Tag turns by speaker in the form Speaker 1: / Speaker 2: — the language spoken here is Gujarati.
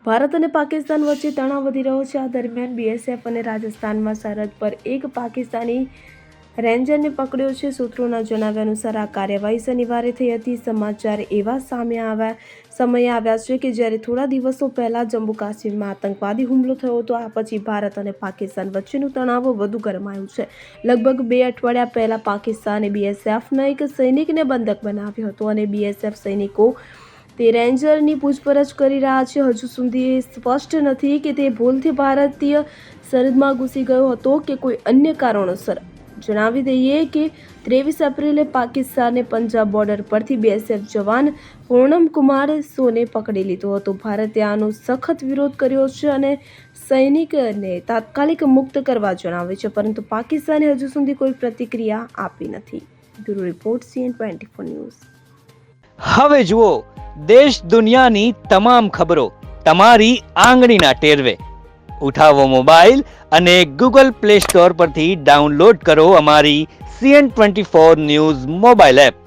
Speaker 1: ભારત અને પાકિસ્તાન વચ્ચે તણાવ વધી રહ્યો છે। આ દરમિયાન બીએસએફ અને રાજસ્થાનમાં સરહદ પર એક પાકિસ્તાની રેન્જરને પકડ્યો છે। સૂત્રોના જણાવ્યા અનુસાર આ કાર્યવાહી શનિવારે થઈ હતી। સમાચાર એવા સમયે આવ્યા છે કે જ્યારે થોડા દિવસો પહેલા જમ્મુ કાશ્મીરમાં આતંકવાદી હુમલો થયો હતો। આ પછી ભારત અને પાકિસ્તાન વચ્ચેનું તણાવ વધુ ગરમાયું છે। લગભગ 2 અઠવાડિયા પહેલા પાકિસ્તાને બીએસએફના એક સૈનિકને બંધક બનાવ્યો હતો અને બીએસએફ સૈનિકો તે રેન્જરની પૂછપરછ કરી રહ્યા છે। હજુ સુધી એ સ્પષ્ટ નથી કે તે ભૂલથી ભારતીય સરહદમાં ઘૂસી ગયો હતો કે કોઈ અન્ય કારણોસર। જણાવી દઈએ કે 23 એપ્રિલે પાકિસ્તાને પંજાબ બોર્ડર પરથી બીએસએફ જવાન પૂર્ણમ કુમાર સોને પકડી લીધો હતો। ભારતે આનો સખત વિરોધ કર્યો છે અને સૈનિકને તાત્કાલિક મુક્ત કરવા જણાવ્યું છે, પરંતુ પાકિસ્તાને હજુ સુધી કોઈ પ્રતિક્રિયા આપી નથી। Bureau report CN24 news.
Speaker 2: હવે જુઓ દેશ દુનિયાની તમામ ખબરો તમારી આંગળીના ટેરવે। ઉઠાવો મોબાઈલ અને ગૂગલ પ્લે સ્ટોર પરથી ડાઉનલોડ કરો અમારી CN24 ન્યૂઝ મોબાઈલ એપ।